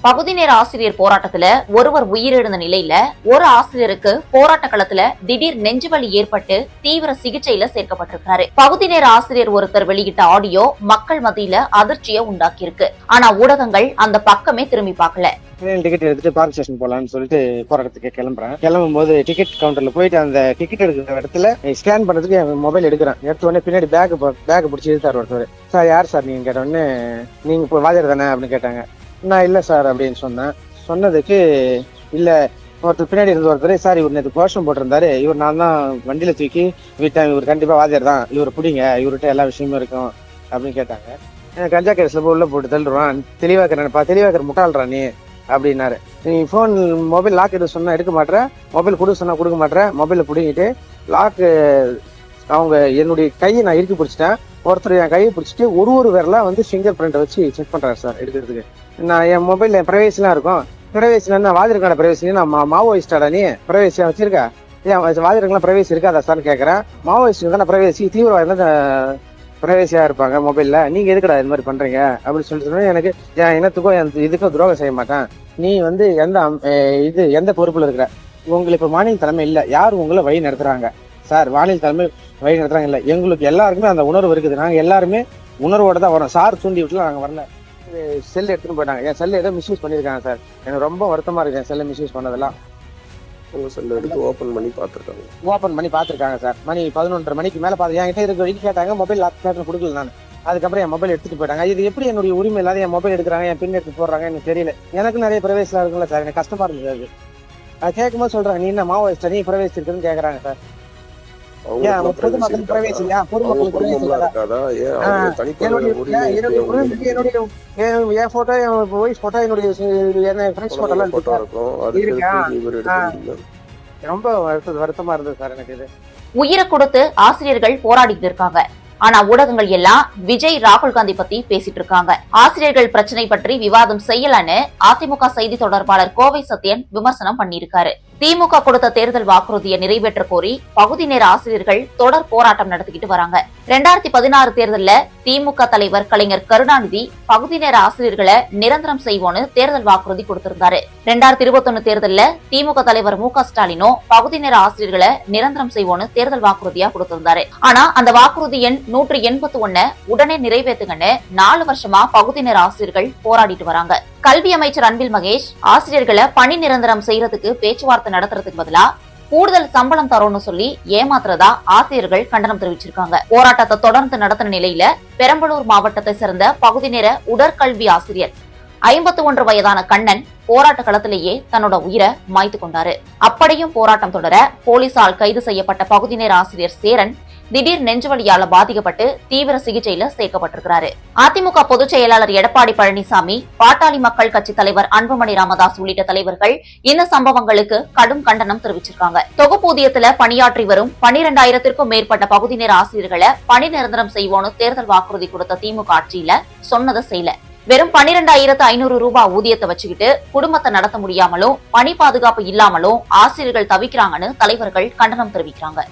பகுதி நேர ஆசிரியர் போராட்டத்துல ஒருவர் உயிரிழந்த நிலையில ஒரு ஆசிரியருக்கு போராட்ட களத்துல திடீர் நெஞ்சுவலி ஏற்பட்டு தீவிர சிகிச்சையில சேர்க்கப்பட்டிருக்காரு. பகுதி நேர ஆசிரியர் ஒருத்தர் வெளியிட்ட ஆடியோ மக்கள் மத்தியில அதிர்ச்சியை உண்டாக்கி இருக்கு. ஆனா ஊடகங்கள் அந்த பக்கமே திரும்பி பார்க்கல. டிக்கெட் எடுத்துட்டு பார்க் ஸ்டேஷன் போலான்னு சொல்லிட்டு போராட்டத்துக்கு கிளம்புறேன். கிளம்பும் டிக்கெட் கவுண்டர்ல போயிட்டு அந்த டிக்கெட் எடுக்கிற இடத்துல ஸ்கேன் பண்றதுக்கு என் மொபைல் எடுக்கிறேன். எடுத்த உடனே பின்னாடி பேக் பிடிச்சி இழுத்தார் ஒருத்தர். சார் யார் சார் நீங்க கேட்ட உடனே நீங்க இப்போ வாதியார் தானே அப்படின்னு கேட்டாங்க. நான் இல்ல சார் அப்படின்னு சொன்னதுக்கு இல்ல ஒருத்தர் பின்னாடி இருந்த ஒருத்தர் சார் இவர் நேற்று கோஷம் போட்டிருந்தாரு, இவர் நான் தான் வண்டியில தூக்கி விட்டேன், இவர் கண்டிப்பா வாதியார் தான், இவர் பிடிங்க, இவர்கிட்ட எல்லா விஷயமும் இருக்கும் அப்படின்னு கேட்டாங்க. கஞ்சா கேஸ்ல உள்ள போட்டு தள்ளுறான், தெளிவாக்கிற முட்டாள்றா நீ அப்படின்னாரு. நீ போன் மொபைல் லாக் எடுக்க சொன்னா எடுக்க மாட்டேன், மொபைல் கொடுக்க சொன்னா கொடுக்க மாட்டேன், மொபைலை பிடிங்கிட்டு லாக்கு அவங்க என்னுடைய கையை நான் இறுக்கி பிடிச்சிட்டேன். ஒருத்தர் என் கையை பிடிச்சிட்டு ஒரு விரலாம் ஃபிங்கர் பிரிண்ட் வச்சு செக் பண்றாரு சார் எடுக்கிறதுக்கு. நான் என் மொபைல்ல பிரைவேசி எல்லாம் இருக்கும், பிரைவேசி என்ன வாதிருக்கான பிரைவேசி, நான் மாவோயிஸ்டாடா நீ பிரைவேசியா வச்சிருக்கா, ஏன் வாதிருக்கெல்லாம் பிரைவேசி இருக்காதா சார்னு கேட்கறேன். மாவோயிஸ்ட் தானே பிரைவேசி, தீவிரவாதம் தான் பிரைவேசியா இருப்பாங்க மொபைல்ல, நீங்க எதுக்கடா இது மாதிரி பண்றீங்க அப்படின்னு சொல்லிட்டு எனக்கு என் இனத்துக்கும் இதுக்கும் துரோகம் செய்ய மாட்டேன், நீ எந்த பொறுப்புல இருக்கிற, உங்களுக்கு இப்ப மாநில தலைமை இல்ல, யார் உங்களை வழி நடத்துறாங்க சார், மாநில தலைமை வழி நடத்துறாங்க இல்ல, எங்களுக்கு எல்லாருக்குமே அந்த உணர்வு இருக்குது, நாங்க எல்லாருமே உணர்வோட தான் வரோம், சார் தூண்டி விட்டுல நாங்க வரல. செல் எடுத்துட்டு போயிட்டாங்க, என் செல்ல ஏதோ மிஸ்யூஸ் பண்ணிருக்காங்க சார், எனக்கு ரொம்ப வருத்தமா இருக்கு என் செல்ல மிஸ்யூஸ் பண்ணதெல்லாம். ஓபன் பண்ணி பாத்துருக்காங்க சார், மணி 11:30 மணிக்கு மேல பாத்து என்கிட்ட இருக்க வரைக்கும் கேட்டாங்க, மொபைல் லாக் கொடுக்கல நான். அதுக்கப்புறம் என் மொபைல் எடுத்துட்டு போயிட்டாங்க. இது எப்படி என்னுடைய உரிமை இல்லாத என் மொபைல் எடுக்கிறாங்க, என் பின் எடுத்து போடுறாங்க எனக்கு தெரியல. எனக்கு நிறைய பிரைவேசியா இருக்குல்ல சார், எனக்கு கஷ்டமா இருந்தது. அது கேட்கும் போது சொல்றாங்க நீ என்ன மாவோயிஸ்டா, நீ பிரைவேசி இருக்குன்னு கேக்குறாங்க சார். பொதுமக்களுக்கு பிரைவேசி இல்லையா, பொதுமக்களுக்கு பிரைவேசி என் போட்டோ, என் வாய்ஸ் போட்டோ, என்னுடைய ஃப்ரெண்ட்ஸ் போட்டோ எல்லாம் ரொம்ப வருத்தமா இருந்தது சார் எனக்கு. இது உயிரை கொடுத்து ஆசிரியர்கள் போராடிட்டு இருக்காங்க. ஆனா ஊடகங்கள் எல்லாம் விஜய் ராகுல் காந்தி பத்தி பேசிட்டு இருக்காங்க. ஆசிரியர்கள் பிரச்சனை பற்றி விவாதம் செய்யலன்னு அதிமுக செய்தி தொடர்பாளர் கோவை சத்யன் விமர்சனம் பண்ணியிருக்காரு. திமுக கொடுத்த தேர்தல் வாக்குறுதியை நிறைவேற்ற கோரி பகுதி நேர ஆசிரியர்கள் தொடர் போராட்டம் நடத்திக்கிட்டு வராங்க. 2016 தேர்தல்ல திமுக தலைவர் கலைஞர் கருணாநிதி பகுதி நேர ஆசிரியர்களை நிரந்தரம் செய்வோன்னு தேர்தல் வாக்குறுதி கொடுத்திருந்தாரு. 2021 தேர்தல்ல திமுக தலைவர் மு.க. ஸ்டாலினும் பகுதி நேர ஆசிரியர்களை நிரந்தரம் செய்வோன்னு தேர்தல் வாக்குறுதியா கொடுத்திருந்தாரு. ஆனா அந்த வாக்குறுதி எண் 181 உடனே நிறைவேற்றுங்கன்னு 4 வருஷமா பகுதி நேர ஆசிரியர்கள் போராடிட்டு வராங்க. கல்வி அமைச்சர் அன்பில் மகேஷ் ஆசிரியர்களை பணி நிரந்தரம் செய்யறதுக்கு பேச்சுவார்த்தை நடத்துறதுக்கு பதிலா கூடுதல் சம்பளம் தரோன்னு சொல்லி ஏமாத்துறதா ஆசிரியர்கள் கண்டனம் தெரிவிச்சிருக்காங்க. போராட்டத்தை தொடர்ந்து நடத்தின நிலையில பெரம்பலூர் மாவட்டத்தை சேர்ந்த பகுதி நேர உடற்கல்வி ஆசிரியர் 51 வயதான கண்ணன் போராட்ட களத்திலேயே தன்னோட உயிரை மாய்த்து கொண்டாரு. அப்படியும் போராட்டம் தொடர போலீசால் கைது செய்யப்பட்ட பகுதி நேர ஆசிரியர் சேரன் திடீர் நெஞ்சுவலியால பாதிக்கப்பட்டு தீவிர சிகிச்சையில சேர்க்கப்பட்டிருக்கிறாரு. அதிமுக பொதுச் செயலாளர் எடப்பாடி பழனிசாமி, பாட்டாளி மக்கள் கட்சி தலைவர் அன்புமணி ராமதாஸ் உள்ளிட்ட தலைவர்கள் இந்த சம்பவங்களுக்கு கடும் கண்டனம் தெரிவிச்சிருக்காங்க. தொகுப்பூதியத்துல பணியாற்றி வரும் 12,000க்கும் மேற்பட்ட பகுதி நேர ஆசிரியர்களை பணி நிரந்தரம் செய்வோன்னு தேர்தல் வாக்குறுதி கொடுத்த திமுக ஆட்சியில சொன்னதை செய்யல. வெறும் 12,500 ரூபாய் ஊதியத்தை வச்சுக்கிட்டு குடும்பத்தை நடத்த முடியாமலும் பணி பாதுகாப்பு இல்லாமலும் ஆசிரியர்கள் தவிக்கிறாங்கன்னு தலைவர்கள் கண்டனம் தெரிவிக்கிறாங்க.